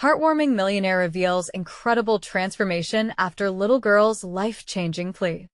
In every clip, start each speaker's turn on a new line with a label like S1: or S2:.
S1: Heartwarming Millionaire reveals incredible transformation after little girl's life-changing plea.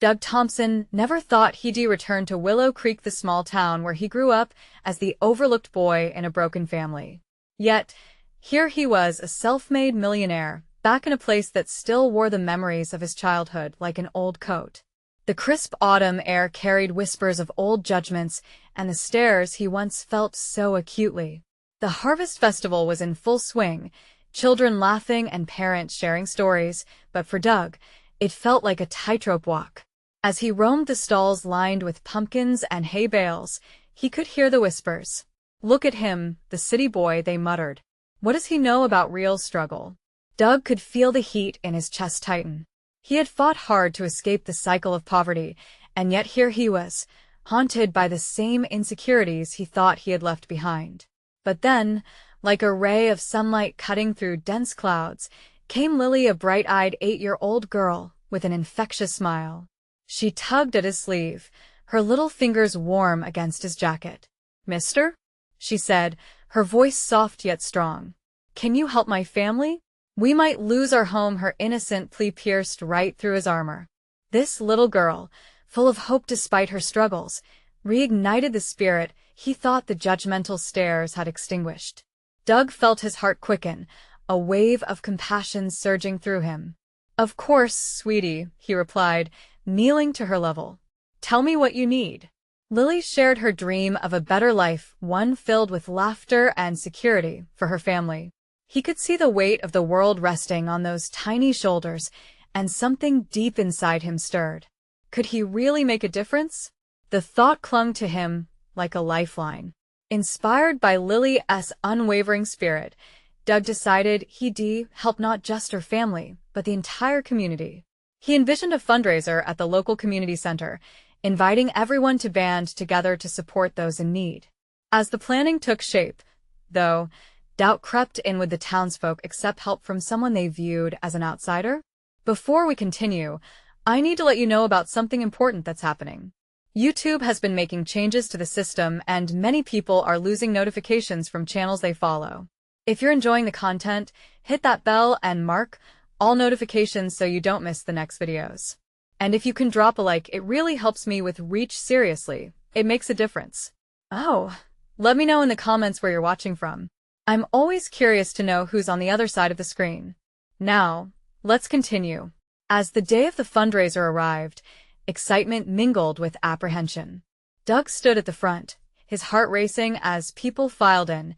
S1: Doug Thompson never thought he'd return to Willow Creek, the small town where he grew up as the overlooked boy in a broken family. Yet, here he was, a self-made millionaire, back in a place that still wore the memories of his childhood like an old coat. The crisp autumn air carried whispers of old judgments and the stares he once felt so acutely. The harvest festival was in full swing, children laughing and parents sharing stories, but for Doug, it felt like a tightrope walk. As he roamed the stalls lined with pumpkins and hay bales, he could hear the whispers. "Look at him, the city boy," they muttered. "What does he know about real struggle?" Doug could feel the heat in his chest tighten. He had fought hard to escape the cycle of poverty, and yet here he was, haunted by the same insecurities he thought he had left behind. But then, like a ray of sunlight cutting through dense clouds, came Lily, a bright-eyed 8-year-old girl with an infectious smile. She tugged at his sleeve, her little fingers warm against his jacket. "Mister?" she said, her voice soft yet strong. "Can you help my family? We might lose our home." Her innocent plea pierced right through his armor. This little girl, full of hope despite her struggles, reignited the spirit he thought the judgmental stares had extinguished. Doug felt his heart quicken, a wave of compassion surging through him. "Of course, sweetie," he replied, kneeling to her level. "Tell me what you need." Lily shared her dream of a better life, one filled with laughter and security for her family. He could see the weight of the world resting on those tiny shoulders, and something deep inside him stirred. Could he really make a difference? The thought clung to him like a lifeline. Inspired by Lily's unwavering spirit, Doug decided he'd help not just her family, but the entire community. He envisioned a fundraiser at the local community center, inviting everyone to band together to support those in need. As the planning took shape, though, doubt crept in. Would the townsfolk accept help from someone they viewed as an outsider? Before we continue, I need to let you know about something important that's happening. YouTube has been making changes to the system, and many people are losing notifications from channels they follow. If you're enjoying the content, hit that bell and mark all notifications so you don't miss the next videos. And if you can drop a like, it really helps me with reach. Seriously, it makes a difference. Oh, let me know in the comments where you're watching from. I'm always curious to know who's on the other side of the screen. Now, let's continue. As the day of the fundraiser arrived, excitement mingled with apprehension. Doug stood at the front, his heart racing as people filed in,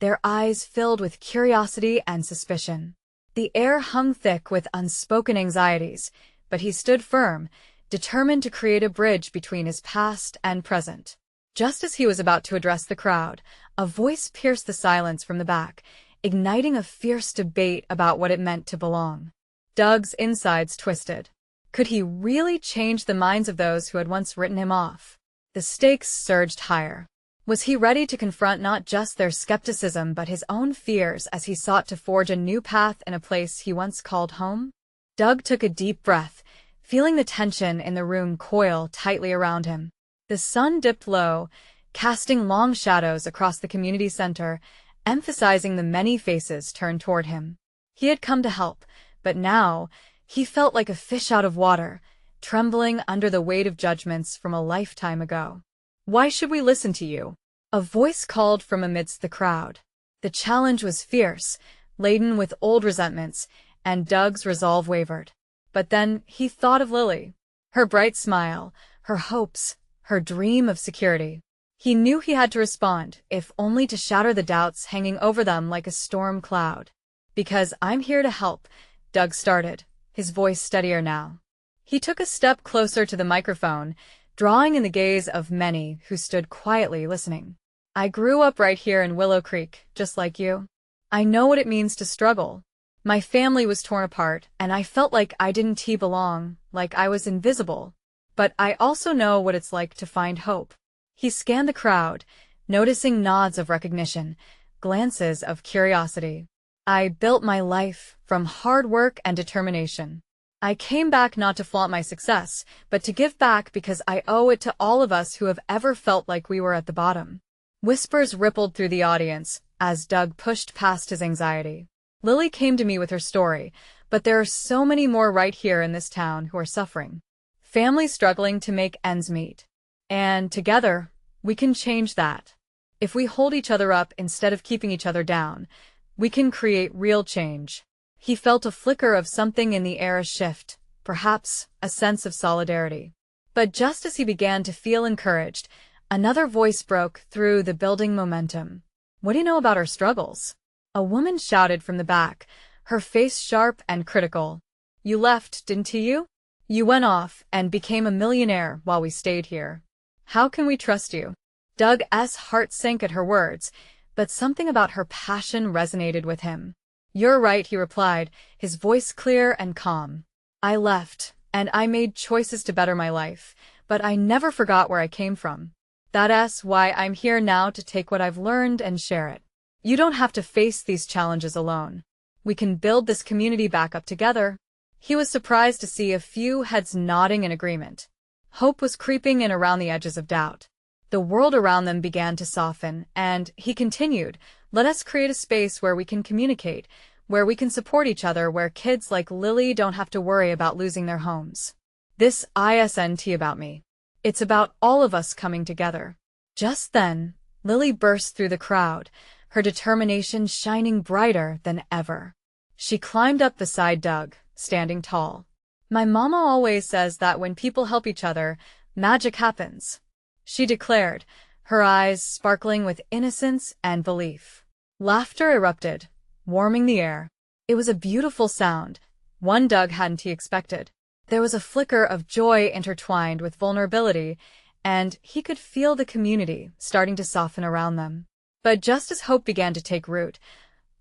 S1: their eyes filled with curiosity and suspicion. The air hung thick with unspoken anxieties, but he stood firm, determined to create a bridge between his past and present. Just as he was about to address the crowd, a voice pierced the silence from the back, igniting a fierce debate about what it meant to belong. Doug's insides twisted. Could he really change the minds of those who had once written him off? The stakes surged higher. Was he ready to confront not just their skepticism but his own fears as he sought to forge a new path in a place he once called home? Doug took a deep breath, feeling the tension in the room coil tightly around him. The sun dipped low, casting long shadows across the community center, emphasizing the many faces turned toward him. He had come to help, but now he felt like a fish out of water, trembling under the weight of judgments from a lifetime ago. "Why should we listen to you?" a voice called from amidst the crowd. The challenge was fierce, laden with old resentments, and Doug's resolve wavered. But then he thought of Lily, her bright smile, her hopes, her dream of security. He knew he had to respond, if only to shatter the doubts hanging over them like a storm cloud. "Because I'm here to help," Doug started, his voice steadier now. He took a step closer to the microphone, drawing in the gaze of many who stood quietly listening. "I grew up right here in Willow Creek, just like you. I know what it means to struggle. My family was torn apart, and I felt like I didn't belong, like I was invisible. But I also know what it's like to find hope." He scanned the crowd, noticing nods of recognition, glances of curiosity. "I built my life from hard work and determination. I came back not to flaunt my success, but to give back because I owe it to all of us who have ever felt like we were at the bottom." Whispers rippled through the audience as Doug pushed past his anxiety. Lily came to me with her story, but there are so many more right here in this town who are suffering. Families struggling to make ends meet. And together, we can change that. If we hold each other up instead of keeping each other down, we can create real change. He felt a flicker of something in the air, a shift, perhaps a sense of solidarity. But just as he began to feel encouraged, another voice broke through the building momentum. What do you know about our struggles? A woman shouted from the back, her face sharp and critical. You left, didn't you? You went off and became a millionaire while we stayed here. How can we trust you? Doug's heart sank at her words, but something about her passion resonated with him. You're right, he replied, his voice clear and calm. I left, and I made choices to better my life, but I never forgot where I came from. That's why I'm here now, to take what I've learned and share it. You don't have to face these challenges alone. We can build this community back up together. He was surprised to see a few heads nodding in agreement. Hope was creeping in around the edges of doubt. The world around them began to soften, and he continued, let us create a space where we can communicate, where we can support each other, where kids like Lily don't have to worry about losing their homes. This isn't about me. It's about all of us coming together. Just then, Lily burst through the crowd, her determination shining brighter than ever. She climbed up beside Doug, standing tall. My mama always says that when people help each other, magic happens, she declared, her eyes sparkling with innocence and belief. Laughter erupted, warming the air. It was a beautiful sound, one Doug hadn't expected. There was a flicker of joy intertwined with vulnerability, and he could feel the community starting to soften around them. But just as hope began to take root,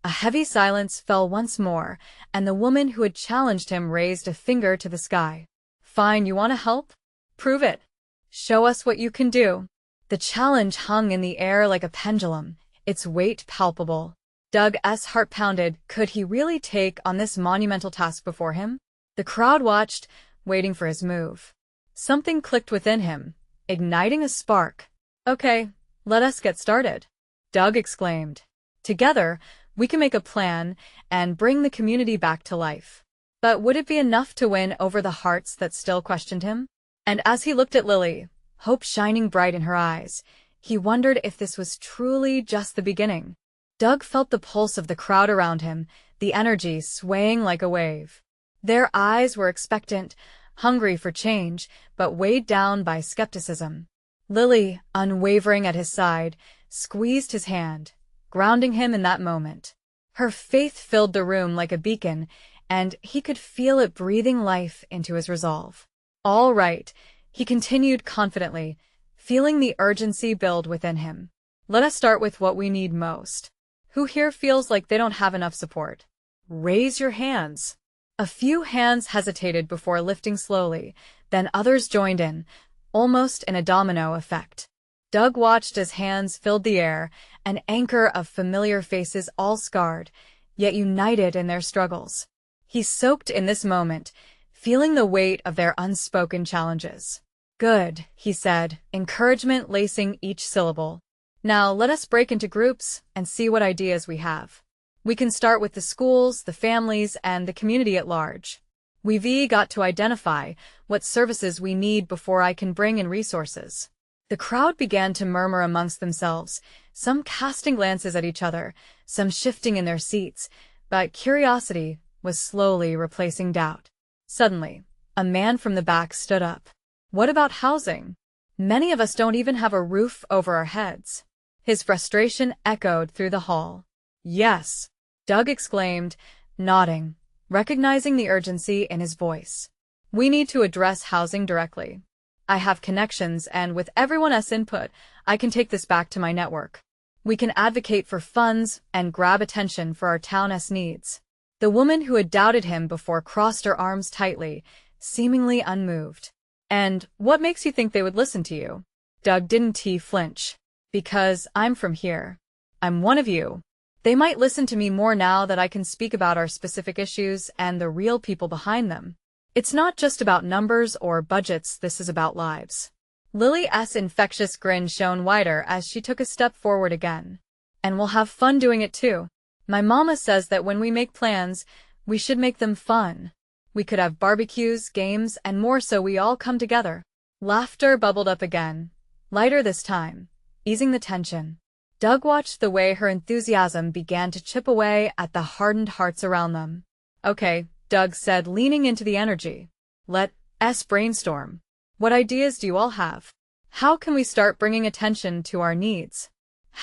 S1: a heavy silence fell once more, and the woman who had challenged him raised a finger to the sky. Fine, you want to help? Prove it. Show us what you can do. The challenge hung in the air like a pendulum, its weight palpable. Doug's heart pounded. Could he really take on this monumental task before him? The crowd watched, waiting for his move. Something clicked within him, igniting a spark. Okay, let us get started, Doug exclaimed. Together, we can make a plan and bring the community back to life. But would it be enough to win over the hearts that still questioned him? And as he looked at Lily, hope shining bright in her eyes, he wondered if this was truly just the beginning. Doug felt the pulse of the crowd around him, the energy swaying like a wave. Their eyes were expectant, hungry for change, but weighed down by skepticism. Lily, unwavering at his side, squeezed his hand, grounding him in that moment. Her faith filled the room like a beacon, and he could feel it breathing life into his resolve. All right, he continued confidently, feeling the urgency build within him. Let us start with what we need most. Who here feels like they don't have enough support? Raise your hands. A few hands hesitated before lifting slowly, then others joined in, almost in a domino effect. Doug watched as hands filled the air, an anchor of familiar faces all scarred, yet united in their struggles. He soaked in this moment, feeling the weight of their unspoken challenges. Good, he said, encouragement lacing each syllable. Now let us break into groups and see what ideas we have. We can start with the schools, the families, and the community at large. We've got to identify what services we need before I can bring in resources. The crowd began to murmur amongst themselves, some casting glances at each other, some shifting in their seats, but curiosity was slowly replacing doubt. Suddenly, a man from the back stood up. What about housing? Many of us don't even have a roof over our heads. His frustration echoed through the hall. Yes, Doug exclaimed, nodding, recognizing the urgency in his voice. We need to address housing directly. I have connections, and with everyone's input, I can take this back to my network. We can advocate for funds and grab attention for our town's needs. The woman who had doubted him before crossed her arms tightly, seemingly unmoved. And what makes you think they would listen to you? Doug didn't flinch. Because I'm from here. I'm one of you. They might listen to me more now that I can speak about our specific issues and the real people behind them. It's not just about numbers or budgets, this is about lives. Lily's infectious grin shone wider as she took a step forward again. And we'll have fun doing it too. My mama says that when we make plans, we should make them fun. We could have barbecues, games, and more so we all come together. Laughter bubbled up again, lighter this time, easing the tension. Doug watched the way her enthusiasm began to chip away at the hardened hearts around them. Okay, Doug said, leaning into the energy. Let's brainstorm. What ideas do you all have? How can we start bringing attention to our needs?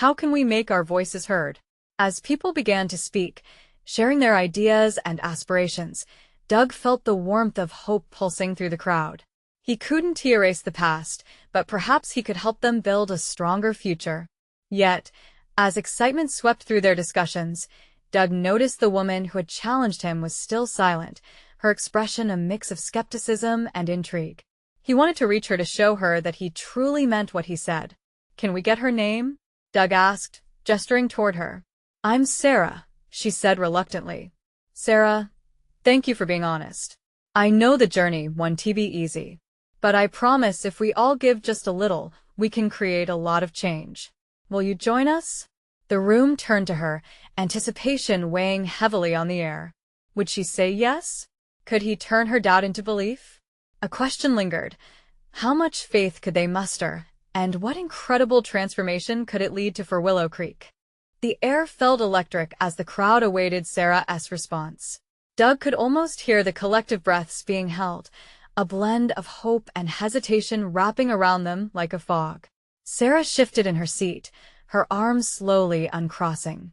S1: How can we make our voices heard? As people began to speak, sharing their ideas and aspirations, Doug felt the warmth of hope pulsing through the crowd. He couldn't erase the past, but perhaps he could help them build a stronger future. Yet, as excitement swept through their discussions, Doug noticed the woman who had challenged him was still silent, her expression a mix of skepticism and intrigue. He wanted to reach her to show her that he truly meant what he said. Can we get her name? Doug asked, gesturing toward her. I'm Sarah, she said reluctantly. Sarah, thank you for being honest. I know the journey won't be easy. But I promise if we all give just a little, we can create a lot of change. Will you join us? The room turned to her, anticipation weighing heavily on the air. Would she say yes? Could he turn her doubt into belief? A question lingered. How much faith could they muster, and what incredible transformation could it lead to for Willow Creek? The air felt electric as the crowd awaited Sarah's response. Doug could almost hear the collective breaths being held, a blend of hope and hesitation wrapping around them like a fog. Sarah shifted in her seat, her arms slowly uncrossing.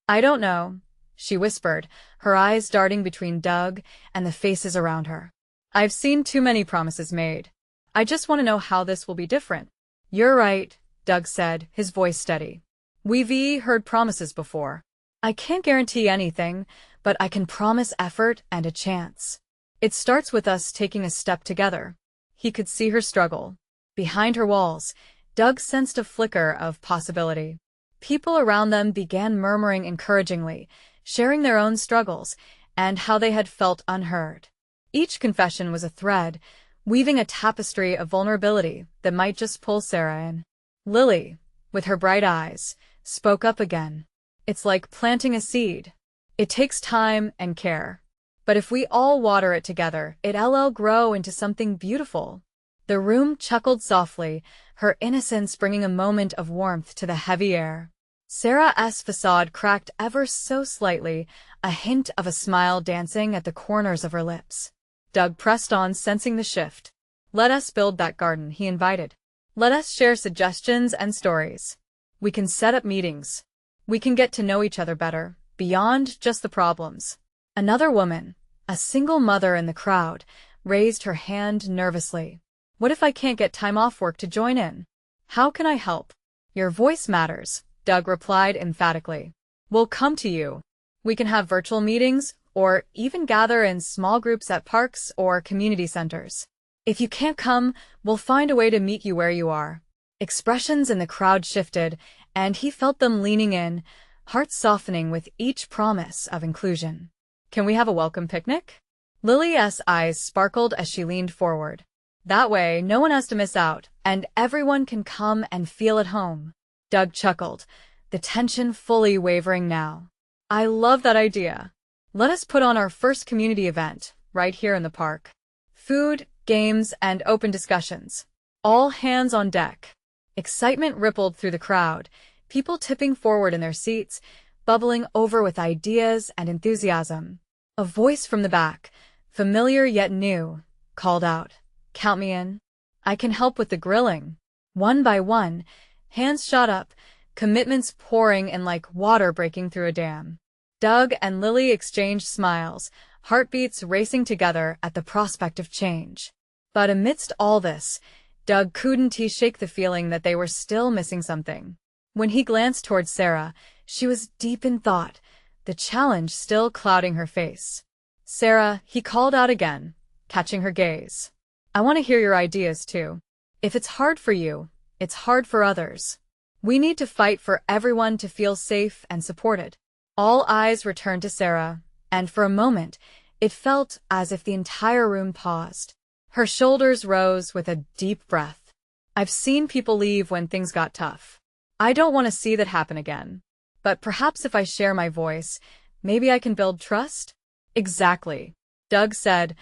S1: I don't know, she whispered, her eyes darting between Doug and the faces around her. I've seen too many promises made. I just want to know how this will be different. You're right, Doug said, his voice steady. We've heard promises before. I can't guarantee anything, but I can promise effort and a chance. It starts with us taking a step together. He could see her struggle. Behind her walls, Doug sensed a flicker of possibility. People around them began murmuring encouragingly, sharing their own struggles and how they had felt unheard. Each confession was a thread, weaving a tapestry of vulnerability that might just pull Sarah in. Lily, with her bright eyes, spoke up again. It's like planting a seed. It takes time and care. But if we all water it together, it'll grow into something beautiful. The room chuckled softly, her innocence bringing a moment of warmth to the heavy air. Sarah's facade cracked ever so slightly, a hint of a smile dancing at the corners of her lips. Doug pressed on, sensing the shift. Let us build that garden, he invited. Let us share suggestions and stories. We can set up meetings. We can get to know each other better, beyond just the problems. Another woman, a single mother in the crowd, raised her hand nervously. What if I can't get time off work to join in? How can I help? Your voice matters, Doug replied emphatically. We'll come to you. We can have virtual meetings, or even gather in small groups at parks or community centers. If you can't come, we'll find a way to meet you where you are. Expressions in the crowd shifted, and he felt them leaning in, hearts softening with each promise of inclusion. Can we have a welcome picnic? Lily's eyes sparkled as she leaned forward. That way, no one has to miss out, and everyone can come and feel at home. Doug chuckled, the tension fully wavering now. I love that idea. Let us put on our first community event, right here in the park. Food, games, and open discussions. All hands on deck. Excitement rippled through the crowd, people tipping forward in their seats, bubbling over with ideas and enthusiasm. A voice from the back, familiar yet new, called out, Count me in. I can help with the grilling. One by one, hands shot up, commitments pouring in like water breaking through a dam. Doug and Lily exchanged smiles, heartbeats racing together at the prospect of change. But amidst all this, Doug couldn't shake the feeling that they were still missing something. When he glanced towards Sarah, she was deep in thought, the challenge still clouding her face. Sarah, he called out again, catching her gaze. I want to hear your ideas too. If it's hard for you, it's hard for others. We need to fight for everyone to feel safe and supported. All eyes returned to Sarah, and for a moment, it felt as if the entire room paused. Her shoulders rose with a deep breath. I've seen people leave when things got tough. I don't want to see that happen again. But perhaps if I share my voice, maybe I can build trust? Exactly, Doug said,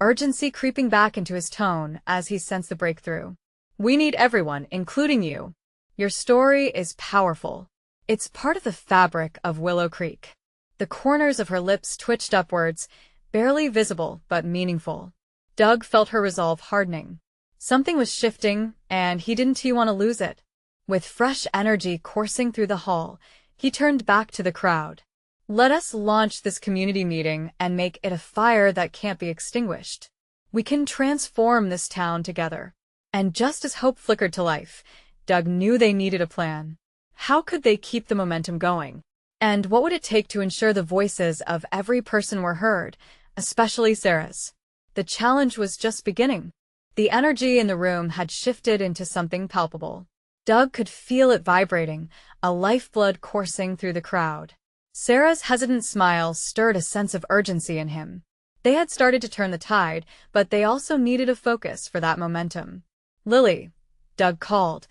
S1: urgency creeping back into his tone as he sensed the breakthrough. We need everyone, including you. Your story is powerful. It's part of the fabric of Willow Creek. The corners of her lips twitched upwards, barely visible but meaningful. Doug felt her resolve hardening. Something was shifting, and he didn't want to lose it. With fresh energy coursing through the hall, he turned back to the crowd. Let us launch this community meeting and make it a fire that can't be extinguished. We can transform this town together. And just as hope flickered to life, Doug knew they needed a plan. How could they keep the momentum going? And what would it take to ensure the voices of every person were heard, especially Sarah's? The challenge was just beginning. The energy in the room had shifted into something palpable. Doug could feel it vibrating, a lifeblood coursing through the crowd. Sarah's hesitant smile stirred a sense of urgency in him. They had started to turn the tide, but they also needed a focus for that momentum. Lily, Doug called,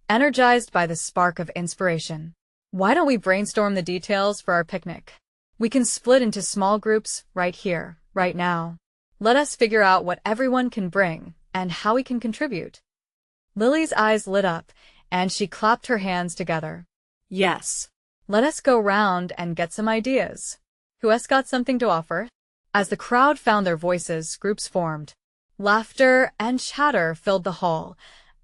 S1: energized by the spark of inspiration. Why don't we brainstorm the details for our picnic? We can split into small groups right here, right now. Let us figure out what everyone can bring and how we can contribute. Lily's eyes lit up, and she clapped her hands together. Yes. Let us go round and get some ideas. Who has got something to offer? As the crowd found their voices, groups formed. Laughter and chatter filled the hall,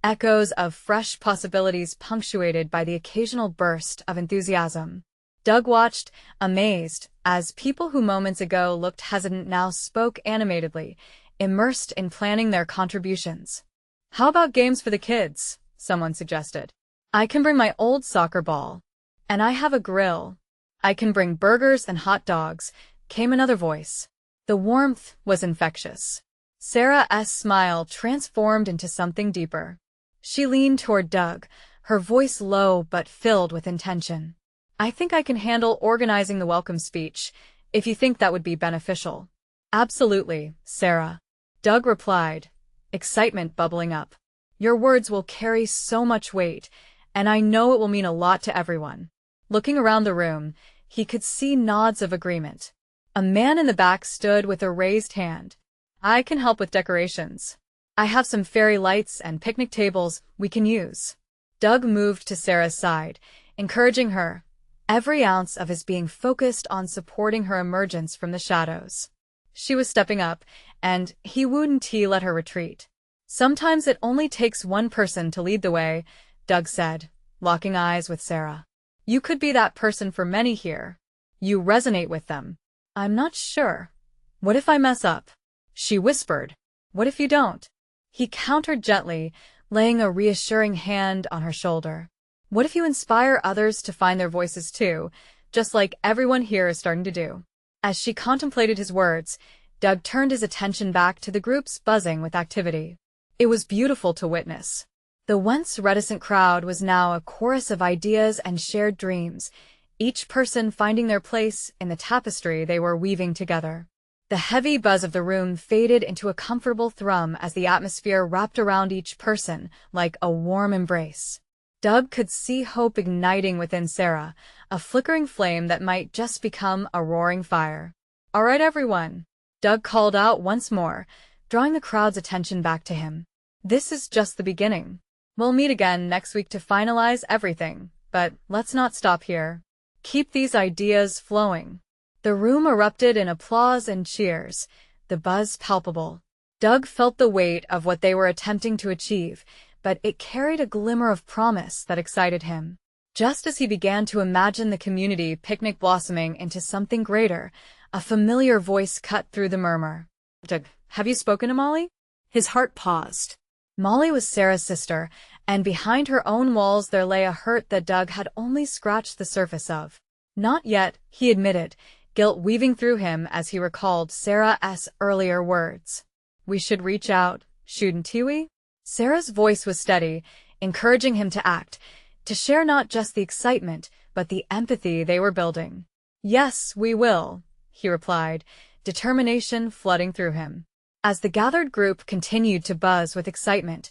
S1: echoes of fresh possibilities punctuated by the occasional burst of enthusiasm. Doug watched, amazed, as people who moments ago looked hesitant now spoke animatedly, immersed in planning their contributions. How about games for the kids? Someone suggested. I can bring my old soccer ball. And I have a grill. I can bring burgers and hot dogs, came another voice. The warmth was infectious. Sarah's smile transformed into something deeper. She leaned toward Doug, her voice low but filled with intention. I think I can handle organizing the welcome speech, if you think that would be beneficial. Absolutely, Sarah. Doug replied, excitement bubbling up. Your words will carry so much weight, and I know it will mean a lot to everyone. Looking around the room, he could see nods of agreement. A man in the back stood with a raised hand. I can help with decorations. I have some fairy lights and picnic tables we can use. Doug moved to Sarah's side, encouraging her, every ounce of his being focused on supporting her emergence from the shadows. She was stepping up, and he wouldn't let her retreat. Sometimes it only takes one person to lead the way, Doug said, locking eyes with Sarah. You could be that person for many here. You resonate with them. I'm not sure. What if I mess up? She whispered. What if you don't? He countered gently, laying a reassuring hand on her shoulder. What if you inspire others to find their voices too, just like everyone here is starting to do? As she contemplated his words, Doug turned his attention back to the groups buzzing with activity. It was beautiful to witness. The once reticent crowd was now a chorus of ideas and shared dreams, each person finding their place in the tapestry they were weaving together. The heavy buzz of the room faded into a comfortable thrum as the atmosphere wrapped around each person like a warm embrace. Doug could see hope igniting within Sarah, a flickering flame that might just become a roaring fire. All right, everyone, Doug called out once more, drawing the crowd's attention back to him. This is just the beginning. We'll meet again next week to finalize everything, but let's not stop here. Keep these ideas flowing. The room erupted in applause and cheers, the buzz palpable. Doug felt the weight of what they were attempting to achieve, but it carried a glimmer of promise that excited him. Just as he began to imagine the community picnic blossoming into something greater, a familiar voice cut through the murmur. Doug, have you spoken to Molly? His heart paused. Molly was Sarah's sister, and behind her own walls there lay a hurt that Doug had only scratched the surface of. Not yet, he admitted, guilt weaving through him as he recalled Sarah's earlier words. We should reach out, shouldn't we? Sarah's voice was steady, encouraging him to act, to share not just the excitement, but the empathy they were building. Yes, we will, he replied, determination flooding through him. As the gathered group continued to buzz with excitement,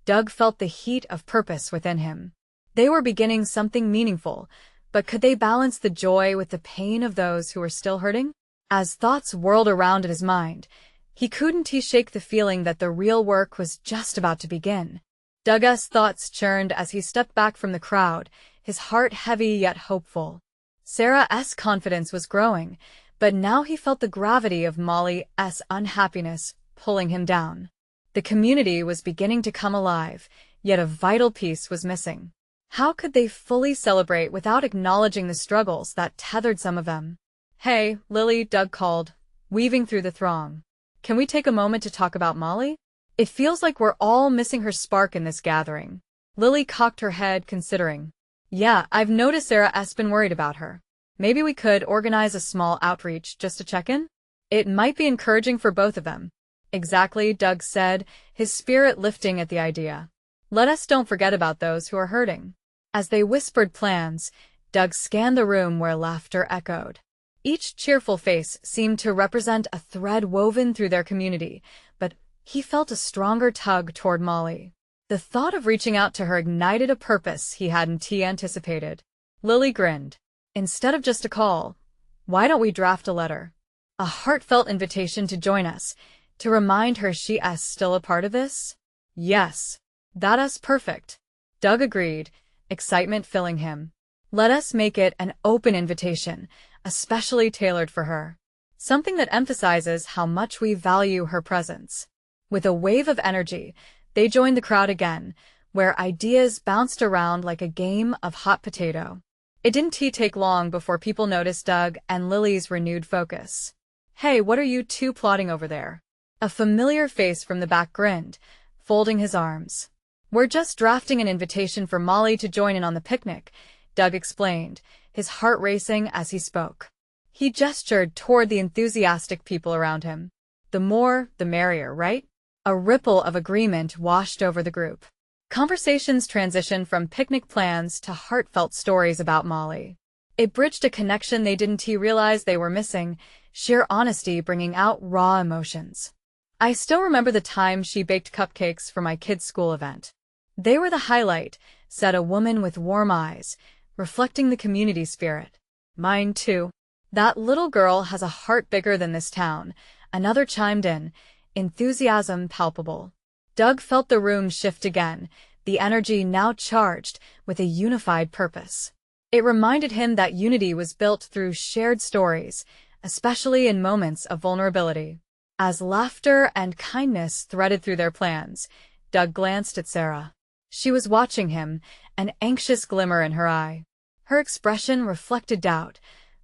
S1: Doug felt the heat of purpose within him. They were beginning something meaningful, But could they balance the joy with the pain of those who were still hurting? As thoughts whirled around in his mind, he couldn't shake the feeling that the real work was just about to begin. Doug's thoughts churned as he stepped back from the crowd, his heart heavy yet hopeful. Sarah's confidence was growing, but now he felt the gravity of Molly's unhappiness pulling him down. The community was beginning to come alive, yet a vital piece was missing. How could they fully celebrate without acknowledging the struggles that tethered some of them? "Hey, Lily," Doug called, weaving through the throng. "Can we take a moment to talk about Molly? It feels like we're all missing her spark in this gathering." Lily cocked her head, considering. "Yeah, I've noticed Sarah's been worried about her. Maybe we could organize a small outreach just to check in? It might be encouraging for both of them." "Exactly," Doug said, his spirit lifting at the idea. "Let us don't forget about those who are hurting." As they whispered plans, Doug scanned the room where laughter echoed. Each cheerful face seemed to represent a thread woven through their community, but he felt a stronger tug toward Molly. The thought of reaching out to her ignited a purpose he hadn't anticipated. Lily grinned. "Instead of just a call, why don't we draft a letter? A heartfelt invitation to join us, to remind her she's still a part of this?" "Yes, that's perfect," Doug agreed, excitement filling him. "Let us make it an open invitation, especially tailored for her. Something that emphasizes how much we value her presence." With a wave of energy, they joined the crowd again, where ideas bounced around like a game of hot potato. It didn't take long before people noticed Doug and Lily's renewed focus. "Hey, what are you two plotting over there?" A familiar face from the back grinned, folding his arms. "We're just drafting an invitation for Molly to join in on the picnic," Doug explained, his heart racing as he spoke. He gestured toward the enthusiastic people around him. "The more, the merrier, right?" A ripple of agreement washed over the group. Conversations transitioned from picnic plans to heartfelt stories about Molly. It bridged a connection they didn't realize they were missing, sheer honesty bringing out raw emotions. "I still remember the time she baked cupcakes for my kids' school event. They were the highlight," said a woman with warm eyes, reflecting the community spirit. "Mine too. That little girl has a heart bigger than this town," another chimed in, enthusiasm palpable. Doug felt the room shift again, the energy now charged with a unified purpose. It reminded him that unity was built through shared stories, especially in moments of vulnerability. As laughter and kindness threaded through their plans, Doug glanced at Sarah. She was watching him, an anxious glimmer in her eye. Her expression reflected doubt,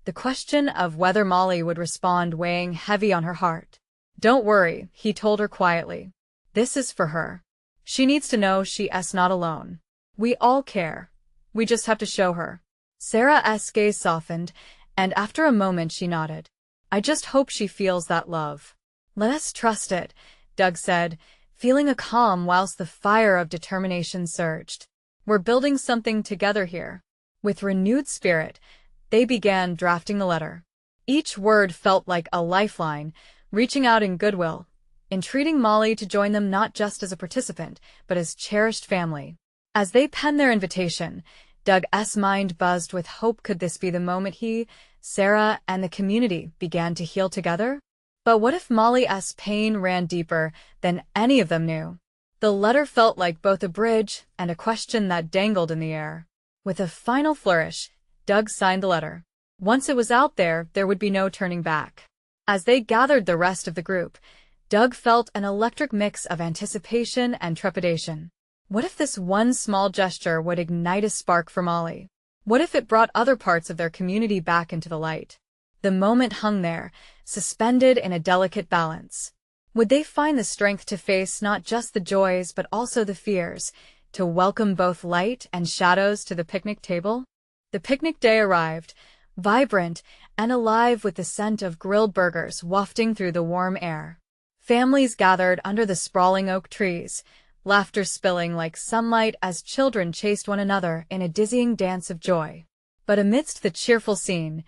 S1: the question of whether Molly would respond weighing heavy on her heart. "Don't worry," he told her quietly. "This is for her. She needs to know she's not alone. We all care. We just have to show her." Sarah's gaze softened, and after a moment she nodded. "I just hope she feels that love." "Let us trust it," Doug said, feeling a calm whilst the fire of determination surged. "We're building something together here." With renewed spirit, they began drafting the letter. Each word felt like a lifeline, reaching out in goodwill, entreating Molly to join them not just as a participant, but as cherished family. As they penned their invitation, Doug's mind buzzed with hope. Could this be the moment he, Sarah, and the community began to heal together? But what if Molly's pain ran deeper than any of them knew? The letter felt like both a bridge and a question that dangled in the air. With a final flourish, Doug signed the letter. Once it was out there, there would be no turning back. As they gathered the rest of the group, Doug felt an electric mix of anticipation and trepidation. What if this one small gesture would ignite a spark for Molly? What if it brought other parts of their community back into the light? The moment hung there, suspended in a delicate balance. Would they find the strength to face not just the joys but also the fears, to welcome both light and shadows to the picnic table? The picnic day arrived, vibrant and alive with the scent of grilled burgers wafting through the warm air. Families gathered under the sprawling oak trees, laughter spilling like sunlight as children chased one another in a dizzying dance of joy. But amidst the cheerful scene,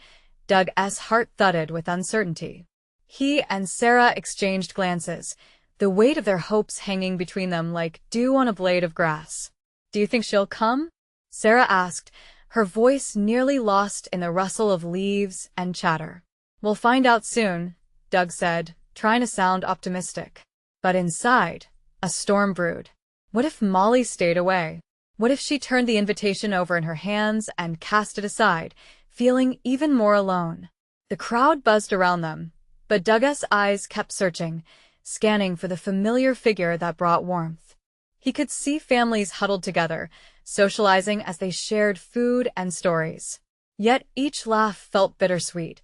S1: Doug's heart thudded with uncertainty. He and Sarah exchanged glances, the weight of their hopes hanging between them like dew on a blade of grass. "Do you think she'll come?" Sarah asked, her voice nearly lost in the rustle of leaves and chatter. "We'll find out soon," Doug said, trying to sound optimistic. But inside, a storm brewed. What if Molly stayed away? What if she turned the invitation over in her hands and cast it aside, feeling even more alone? The crowd buzzed around them, but Doug's eyes kept searching, scanning for the familiar figure that brought warmth. He could see families huddled together, socializing as they shared food and stories. Yet each laugh felt bittersweet,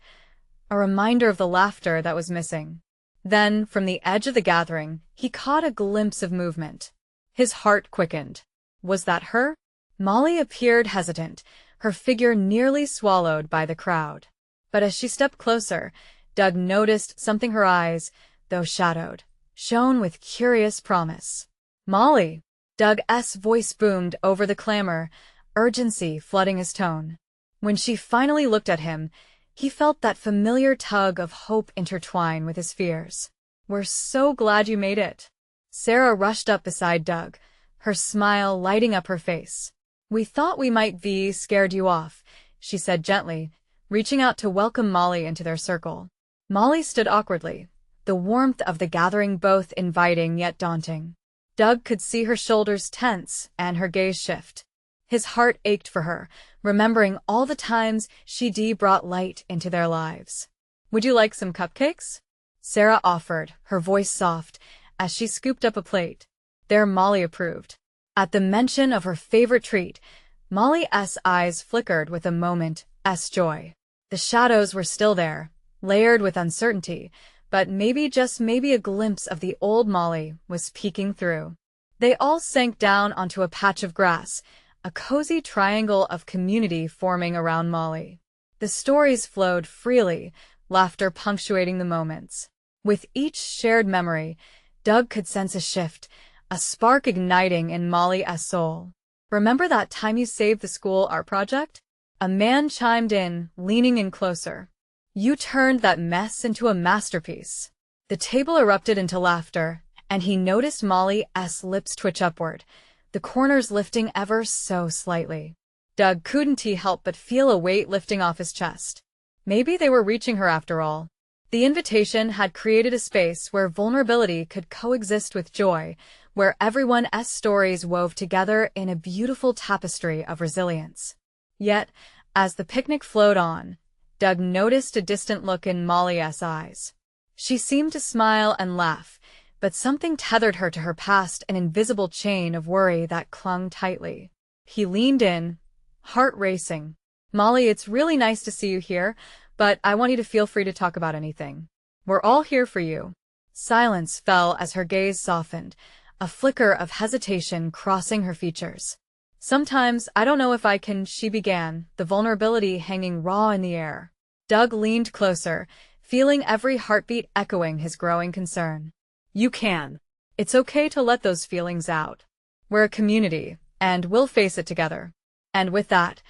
S1: a reminder of the laughter that was missing. Then, from the edge of the gathering, he caught a glimpse of movement. His heart quickened. Was that her? Molly appeared hesitant, her figure nearly swallowed by the crowd. But as she stepped closer, Doug noticed something. Her eyes, though shadowed, shone with curious promise. "Molly!" Doug's voice boomed over the clamor, urgency flooding his tone. When she finally looked at him, he felt that familiar tug of hope intertwine with his fears. "We're so glad you made it." Sarah rushed up beside Doug, her smile lighting up her face. "We thought we might be scared you off," she said gently, reaching out to welcome Molly into their circle. Molly stood awkwardly, the warmth of the gathering both inviting yet daunting. Doug could see her shoulders tense and her gaze shift. His heart ached for her, remembering all the times she brought light into their lives. "Would you like some cupcakes?" Sarah offered, her voice soft, as she scooped up a plate. There Molly approved. At the mention of her favorite treat, Molly's eyes flickered with a moment's joy. The shadows were still there, layered with uncertainty, but maybe, just maybe, a glimpse of the old Molly was peeking through. They all sank down onto a patch of grass, a cozy triangle of community forming around Molly. The stories flowed freely, laughter punctuating the moments. With each shared memory, Doug could sense a shift, a spark igniting in Molly's soul. "Remember that time you saved the school art project?" A man chimed in, leaning in closer. "You turned that mess into a masterpiece." The table erupted into laughter, and he noticed Molly's lips twitch upward, the corners lifting ever so slightly. Doug couldn't help but feel a weight lifting off his chest. Maybe they were reaching her after all. The invitation had created a space where vulnerability could coexist with joy, where everyone's stories wove together in a beautiful tapestry of resilience. Yet, as the picnic flowed on, Doug noticed a distant look in Molly's eyes. She seemed to smile and laugh, but something tethered her to her past, an invisible chain of worry that clung tightly. He leaned in, heart racing. "Molly, it's really nice to see you here, but I want you to feel free to talk about anything. We're all here for you." Silence fell as her gaze softened, a flicker of hesitation crossing her features. "Sometimes I don't know if I can," she began, the vulnerability hanging raw in the air. Doug leaned closer, feeling every heartbeat echoing his growing concern. "You can. It's okay to let those feelings out. We're a community, and we'll face it together." And with that,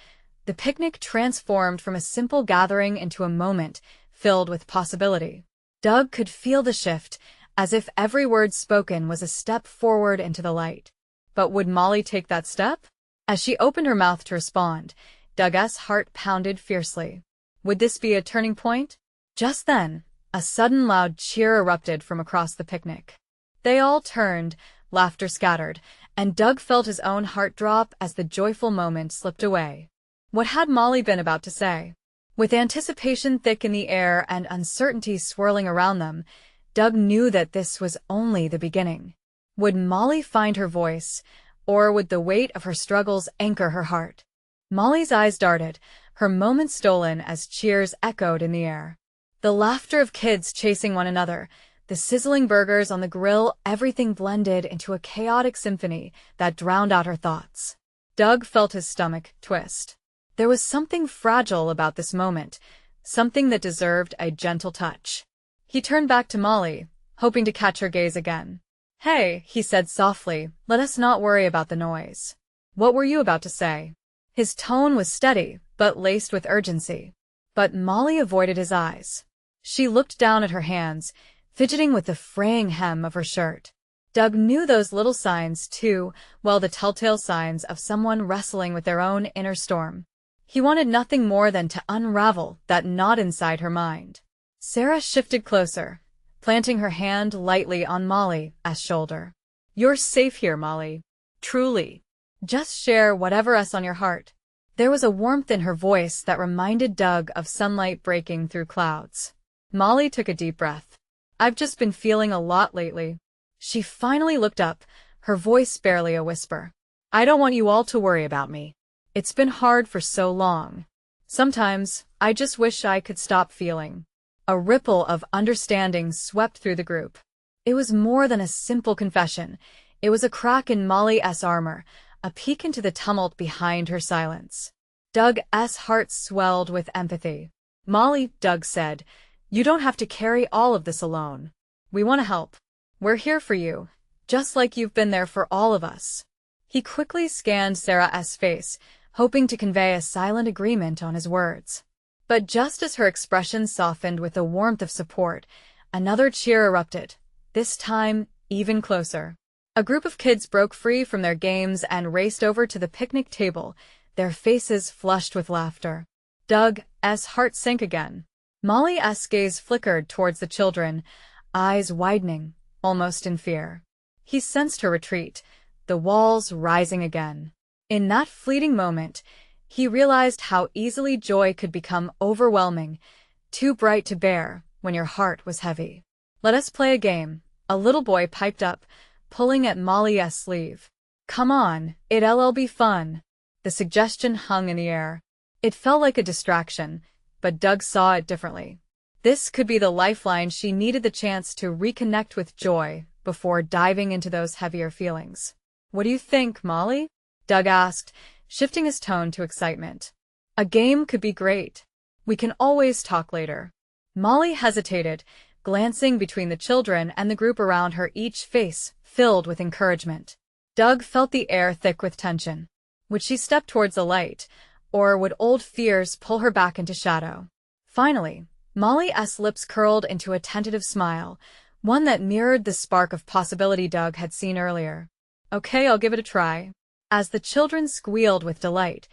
S1: the picnic transformed from a simple gathering into a moment filled with possibility. Doug could feel the shift, as if every word spoken was a step forward into the light. But would Molly take that step? As she opened her mouth to respond, Doug's heart pounded fiercely. Would this be a turning point? Just then, a sudden loud cheer erupted from across the picnic. They all turned, laughter scattered, and Doug felt his own heart drop as the joyful moment slipped away. What had Molly been about to say? With anticipation thick in the air and uncertainty swirling around them, Doug knew that this was only the beginning. Would Molly find her voice, or would the weight of her struggles anchor her heart? Molly's eyes darted, her moment stolen as cheers echoed in the air. The laughter of kids chasing one another, the sizzling burgers on the grill, everything blended into a chaotic symphony that drowned out her thoughts. Doug felt his stomach twist. There was something fragile about this moment, something that deserved a gentle touch. He turned back to Molly, hoping to catch her gaze again. "Hey," he said softly, "let us not worry about the noise. What were you about to say?" His tone was steady, but laced with urgency. But Molly avoided his eyes. She looked down at her hands, fidgeting with the fraying hem of her shirt. Doug knew those little signs too well, the telltale signs of someone wrestling with their own inner storm. He wanted nothing more than to unravel that knot inside her mind. Sarah shifted closer, planting her hand lightly on Molly's shoulder. "You're safe here, Molly. Truly. Just share whatever's on your heart." There was a warmth in her voice that reminded Doug of sunlight breaking through clouds. Molly took a deep breath. "I've just been feeling a lot lately." She finally looked up, her voice barely a whisper. "I don't want you all to worry about me. It's been hard for so long. Sometimes, I just wish I could stop feeling." A ripple of understanding swept through the group. It was more than a simple confession. It was a crack in Molly's armor, a peek into the tumult behind her silence. Doug's heart swelled with empathy. "Molly," Doug said, "you don't have to carry all of this alone. We want to help. We're here for you, just like you've been there for all of us." He quickly scanned Sarah's face, hoping to convey a silent agreement on his words. But just as her expression softened with the warmth of support, another cheer erupted, this time even closer. A group of kids broke free from their games and raced over to the picnic table, their faces flushed with laughter. Doug's heart sank again. Molly's gaze flickered towards the children, eyes widening, almost in fear. He sensed her retreat, the walls rising again. In that fleeting moment, he realized how easily joy could become overwhelming, too bright to bear when your heart was heavy. "Let us play a game," a little boy piped up, pulling at Molly's sleeve. "Come on, it'll be fun." The suggestion hung in the air. It felt like a distraction, but Doug saw it differently. This could be the lifeline she needed, the chance to reconnect with joy before diving into those heavier feelings. "What do you think, Molly?" Doug asked, shifting his tone to excitement. "A game could be great. We can always talk later." Molly hesitated, glancing between the children and the group around her, each face filled with encouragement. Doug felt the air thick with tension. Would she step towards the light, or would old fears pull her back into shadow? Finally, Molly's lips curled into a tentative smile, one that mirrored the spark of possibility Doug had seen earlier. "Okay, I'll give it a try." As the children squealed with delight,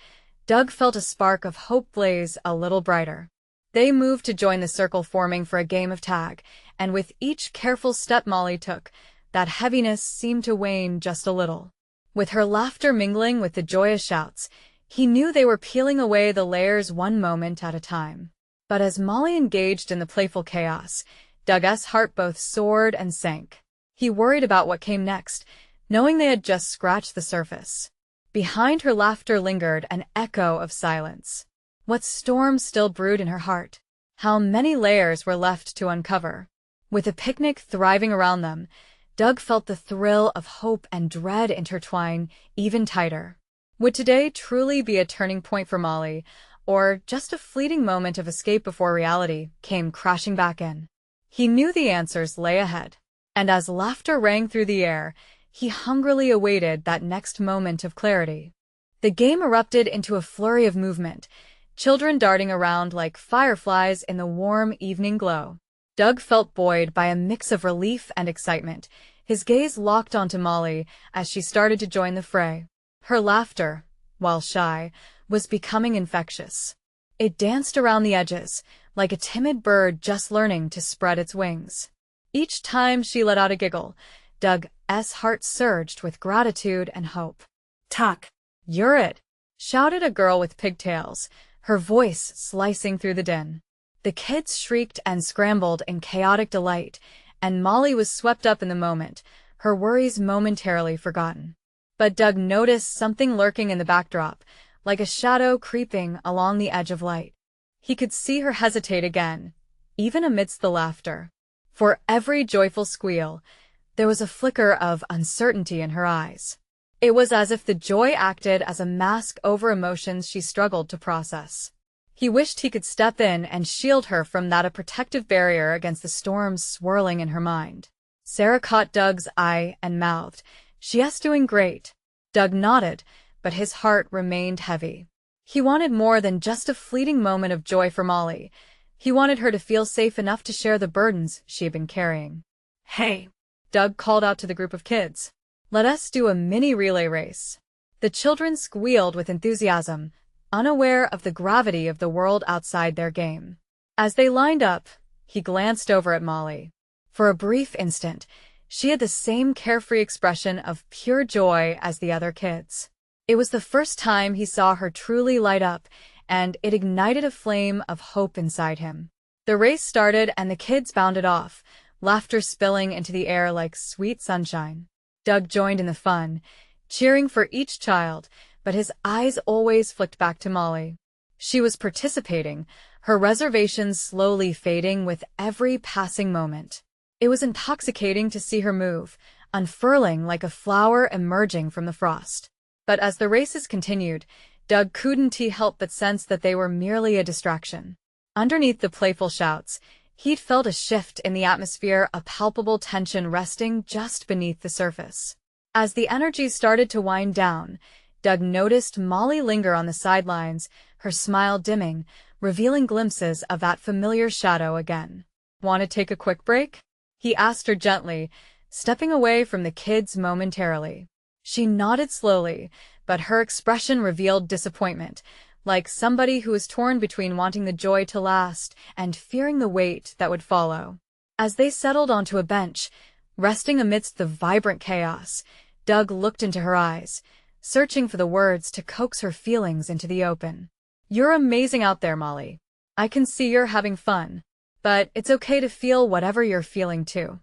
S1: Doug felt a spark of hope blaze a little brighter. They moved to join the circle forming for a game of tag, and with each careful step Molly took, that heaviness seemed to wane just a little. With her laughter mingling with the joyous shouts, he knew they were peeling away the layers one moment at a time. But as Molly engaged in the playful chaos, Doug's heart both soared and sank. He worried about what came next, knowing they had just scratched the surface. Behind her laughter lingered an echo of silence. What storm still brewed in her heart? How many layers were left to uncover? With a picnic thriving around them, Doug felt the thrill of hope and dread intertwine even tighter. Would today truly be a turning point for Molly, or just a fleeting moment of escape before reality came crashing back in? He knew the answers lay ahead, and as laughter rang through the air, he hungrily awaited that next moment of clarity. The game erupted into a flurry of movement, children darting around like fireflies in the warm evening glow. Doug felt buoyed by a mix of relief and excitement, his gaze locked onto Molly as she started to join the fray. Her laughter, while shy, was becoming infectious. It danced around the edges, like a timid bird just learning to spread its wings. Each time she let out a giggle, Doug's heart surged with gratitude and hope. "Tuck, you're it!" shouted a girl with pigtails, her voice slicing through the din. The kids shrieked and scrambled in chaotic delight, and Molly was swept up in the moment, her worries momentarily forgotten. But Doug noticed something lurking in the backdrop, like a shadow creeping along the edge of light. He could see her hesitate again, even amidst the laughter. For every joyful squeal, there was a flicker of uncertainty in her eyes. It was as if the joy acted as a mask over emotions she struggled to process. He wished he could step in and shield her from that, a protective barrier against the storms swirling in her mind. Sarah caught Doug's eye and mouthed, "She's doing great." Doug nodded, but his heart remained heavy. He wanted more than just a fleeting moment of joy for Molly. He wanted her to feel safe enough to share the burdens she had been carrying. "Hey," Doug called out to the group of kids. "Let us do a mini relay race." The children squealed with enthusiasm, unaware of the gravity of the world outside their game. As they lined up, he glanced over at Molly. For a brief instant, she had the same carefree expression of pure joy as the other kids. It was the first time he saw her truly light up, and it ignited a flame of hope inside him. The race started and the kids bounded off, laughter spilling into the air like sweet sunshine. Doug joined in the fun, cheering for each child, but his eyes always flicked back to Molly. She was participating, her reservations slowly fading with every passing moment. It was intoxicating to see her move, unfurling like a flower emerging from the frost. But as the races continued, Doug couldn't help but sense that they were merely a distraction. Underneath the playful shouts, he'd felt a shift in the atmosphere, a palpable tension resting just beneath the surface. As the energy started to wind down, Doug noticed Molly linger on the sidelines, her smile dimming, revealing glimpses of that familiar shadow again. "Want to take a quick break?" he asked her gently, stepping away from the kids momentarily. She nodded slowly, but her expression revealed disappointment, like somebody who was torn between wanting the joy to last and fearing the weight that would follow. As they settled onto a bench, resting amidst the vibrant chaos, Doug looked into her eyes, searching for the words to coax her feelings into the open. "You're amazing out there, Molly. I can see you're having fun, but it's okay to feel whatever you're feeling too."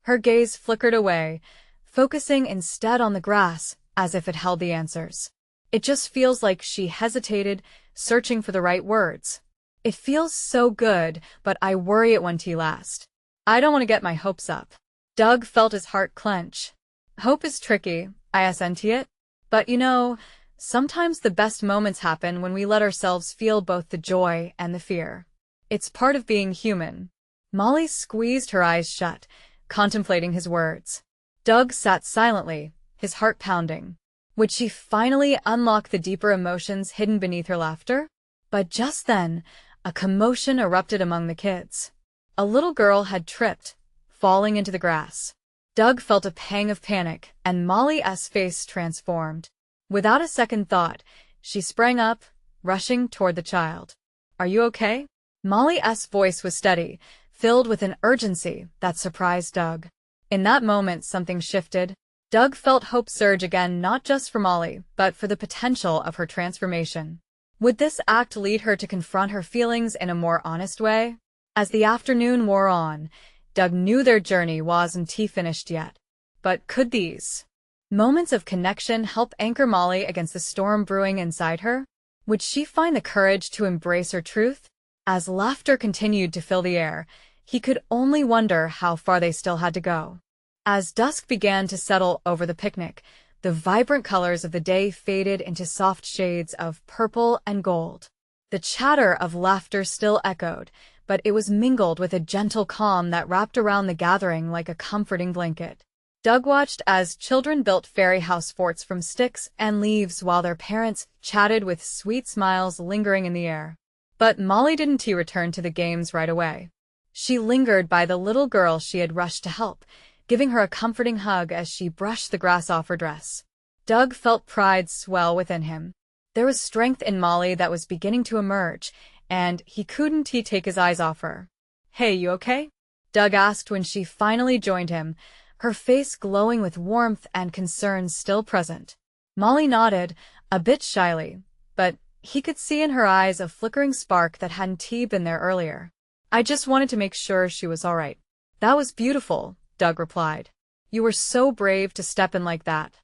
S1: Her gaze flickered away, focusing instead on the grass, as if it held the answers. It just feels like she hesitated, searching for the right words. "It feels so good, but I worry it won't last. I don't want to get my hopes up." Doug felt his heart clench. Hope is tricky, isn't it? But sometimes the best moments happen when we let ourselves feel both the joy and the fear. It's part of being human. Molly squeezed her eyes shut, contemplating his words. Doug sat silently, his heart pounding. Would she finally unlock the deeper emotions hidden beneath her laughter? But just then, a commotion erupted among the kids. A little girl had tripped, falling into the grass. Doug felt a pang of panic, and Molly's face transformed. Without a second thought, she sprang up, rushing toward the child. "Are you okay?" Molly's voice was steady, filled with an urgency that surprised Doug. In that moment, something shifted. Doug felt hope surge again, not just for Molly, but for the potential of her transformation. Would this act lead her to confront her feelings in a more honest way? As the afternoon wore on, Doug knew their journey wasn't finished yet. But could these moments of connection help anchor Molly against the storm brewing inside her? Would she find the courage to embrace her truth? As laughter continued to fill the air, he could only wonder how far they still had to go. As dusk began to settle over the picnic, the vibrant colors of the day faded into soft shades of purple and gold. The chatter of laughter still echoed, but it was mingled with a gentle calm that wrapped around the gathering like a comforting blanket. Doug watched as children built fairy house forts from sticks and leaves while their parents chatted with sweet smiles lingering in the air. But Molly didn't return to the games right away. She lingered by the little girl she had rushed to help, giving her a comforting hug as she brushed the grass off her dress. Doug felt pride swell within him. There was strength in Molly that was beginning to emerge, and he couldn't take his eyes off her. "Hey, you okay?" Doug asked when she finally joined him, her face glowing with warmth and concern still present. Molly nodded, a bit shyly, but he could see in her eyes a flickering spark that hadn't been there earlier. "I just wanted to make sure she was all right." "That was beautiful," Doug replied. "You were so brave to step in like that."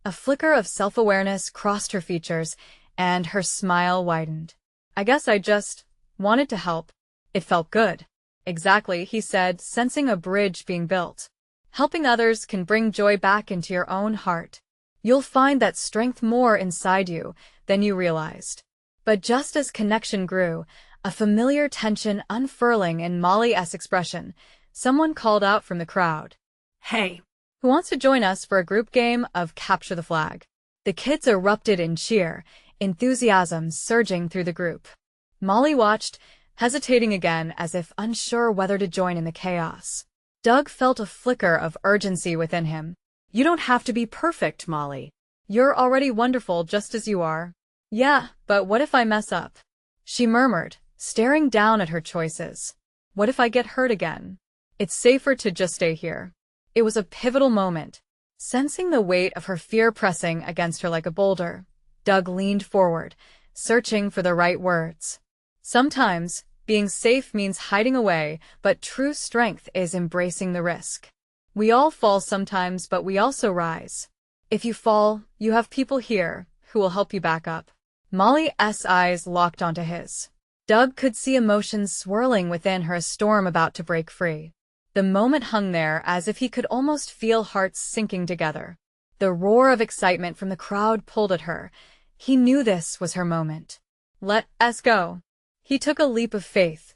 S1: A flicker of self-awareness crossed her features, and her smile widened. "I guess I just wanted to help. It felt good." "Exactly," he said, sensing a bridge being built. "Helping others can bring joy back into your own heart. You'll find that strength more inside you than you realized." But just as connection grew, a familiar tension unfurling in Molly's expression, someone called out from the crowd. "Hey, who wants to join us for a group game of Capture the Flag?" The kids erupted in cheer, enthusiasm surging through the group. Molly watched, hesitating again as if unsure whether to join in the chaos. Doug felt a flicker of urgency within him. "You don't have to be perfect, Molly. You're already wonderful just as you are." Yeah, but what if I mess up? She murmured, staring down at her choices. What if I get hurt again? It's safer to just stay here. It was a pivotal moment. Sensing the weight of her fear pressing against her like a boulder, Doug leaned forward, searching for the right words. Sometimes, being safe means hiding away, but true strength is embracing the risk. We all fall sometimes, but we also rise. If you fall, you have people here who will help you back up. Molly's eyes locked onto his. Doug could see emotions swirling within her, a storm about to break free. The moment hung there as if he could almost feel hearts sinking together. The roar of excitement from the crowd pulled at her. He knew this was her moment. Let us go. He took a leap of faith,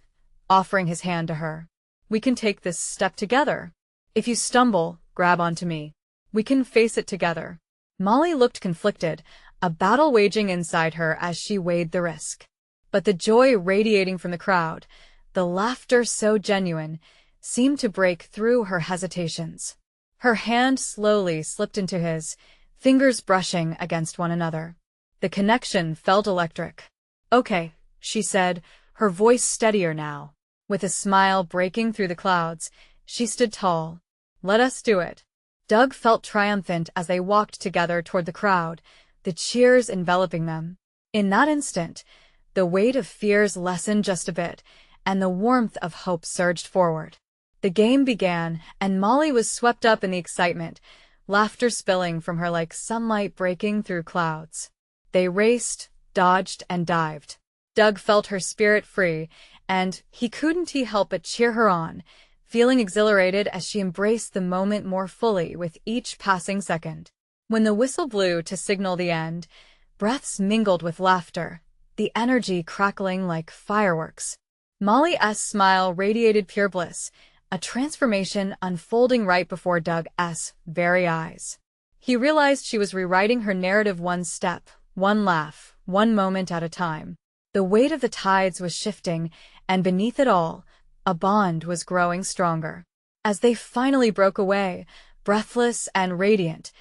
S1: offering his hand to her. We can take this step together. If you stumble, grab onto me. We can face it together. Molly looked conflicted, a battle waging inside her as she weighed the risk. But the joy radiating from the crowd, the laughter so genuine, seemed to break through her hesitations. Her hand slowly slipped into his, fingers brushing against one another. The connection felt electric. Okay, she said, her voice steadier now. With a smile breaking through the clouds, she stood tall. Let us do it. Doug felt triumphant as they walked together toward the crowd, the cheers enveloping them. In that instant, the weight of fears lessened just a bit, and the warmth of hope surged forward. The game began, and Molly was swept up in the excitement, laughter spilling from her like sunlight breaking through clouds. They raced, dodged, and dived. Doug felt her spirit free, and he couldn't help but cheer her on, feeling exhilarated as she embraced the moment more fully with each passing second. When the whistle blew to signal the end, breaths mingled with laughter, the energy crackling like fireworks. Molly's smile radiated pure bliss, a transformation unfolding right before Doug's very eyes. He realized she was rewriting her narrative one step, one laugh, one moment at a time. The weight of the tides was shifting, and beneath it all, a bond was growing stronger. As they finally broke away, breathless and radiant,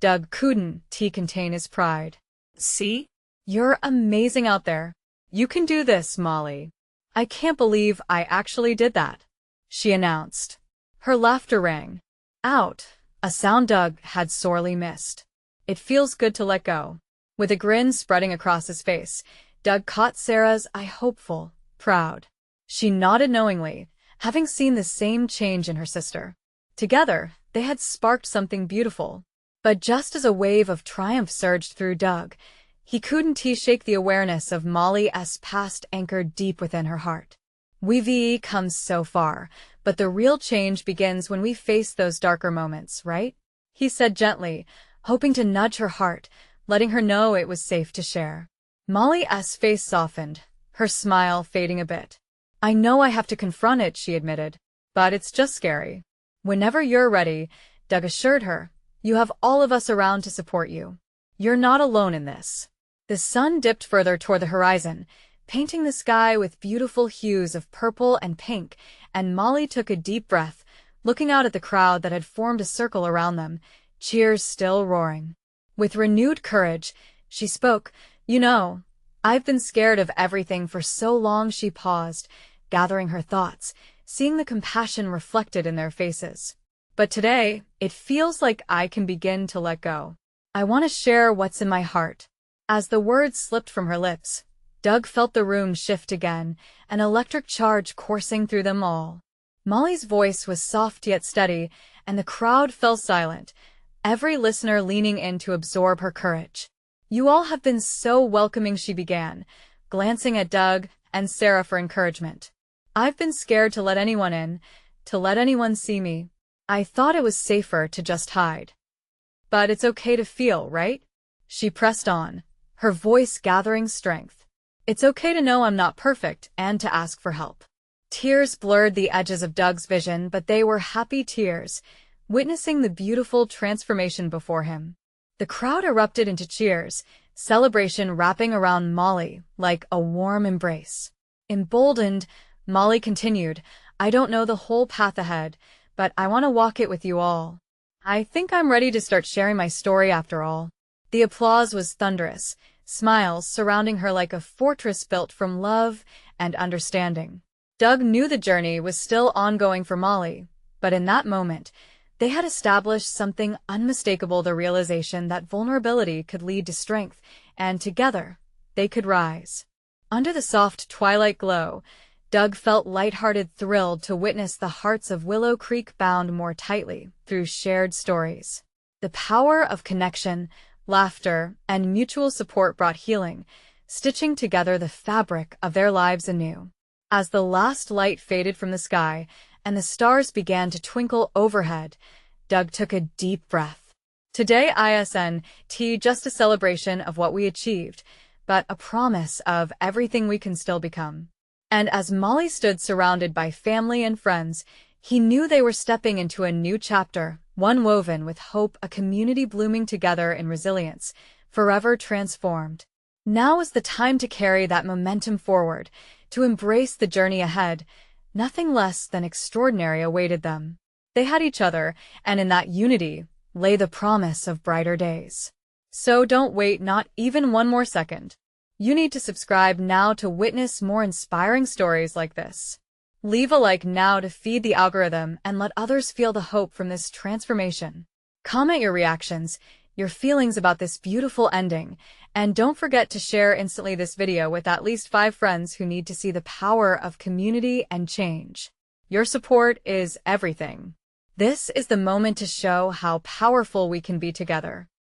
S1: Doug couldn't contain his pride. See? You're amazing out there. You can do this, Molly. I can't believe I actually did that, she announced. Her laughter rang out, a sound Doug had sorely missed. It feels good to let go. With a grin spreading across his face, Doug caught Sarah's eye, hopeful, proud. She nodded knowingly, having seen the same change in her sister. Together, they had sparked something beautiful. But just as a wave of triumph surged through Doug, he couldn't shake the awareness of Molly's past anchored deep within her heart. We've come so far, but the real change begins when we face those darker moments, right? He said gently, hoping to nudge her heart, letting her know it was safe to share. Molly's face softened, her smile fading a bit. I know I have to confront it, she admitted, but it's just scary. Whenever you're ready, Doug assured her, you have all of us around to support you. You're not alone in this. The sun dipped further toward the horizon, painting the sky with beautiful hues of purple and pink, and Molly took a deep breath, looking out at the crowd that had formed a circle around them, cheers still roaring. With renewed courage, she spoke, You know, I've been scared of everything for so long. She paused, gathering her thoughts, seeing the compassion reflected in their faces. But today, it feels like I can begin to let go. I want to share what's in my heart. As the words slipped from her lips, Doug felt the room shift again, an electric charge coursing through them all. Molly's voice was soft yet steady, and the crowd fell silent, every listener leaning in to absorb her courage. You all have been so welcoming, she began, glancing at Doug and Sarah for encouragement. I've been scared to let anyone in, to let anyone see me. I thought it was safer to just hide. But it's okay to feel, right? She pressed on, her voice gathering strength. It's okay to know I'm not perfect and to ask for help. Tears blurred the edges of Doug's vision, but they were happy tears, witnessing the beautiful transformation before him. The crowd erupted into cheers, celebration wrapping around Molly like a warm embrace. Emboldened, Molly continued, I don't know the whole path ahead, but I want to walk it with you all. I think I'm ready to start sharing my story after all. The applause was thunderous, smiles surrounding her like a fortress built from love and understanding. Doug knew the journey was still ongoing for Molly, but in that moment, they had established something unmistakable: the realization that vulnerability could lead to strength, and together, they could rise. Under the soft twilight glow, Doug felt lighthearted, thrilled to witness the hearts of Willow Creek bound more tightly through shared stories. The power of connection, laughter, and mutual support brought healing, stitching together the fabric of their lives anew. As the last light faded from the sky and the stars began to twinkle overhead, Doug took a deep breath. Today isn't just a celebration of what we achieved, but a promise of everything we can still become. And as Molly stood surrounded by family and friends, he knew they were stepping into a new chapter, one woven with hope, a community blooming together in resilience, forever transformed. Now was the time to carry that momentum forward, to embrace the journey ahead. Nothing less than extraordinary awaited them. They had each other, and in that unity lay the promise of brighter days. So don't wait, not even one more second. You need to subscribe now to witness more inspiring stories like this. Leave a like now to feed the algorithm and let others feel the hope from this transformation. Comment your reactions, your feelings about this beautiful ending, and don't forget to share instantly this video with at least 5 friends who need to see the power of community and change. Your support is everything. This is the moment to show how powerful we can be together.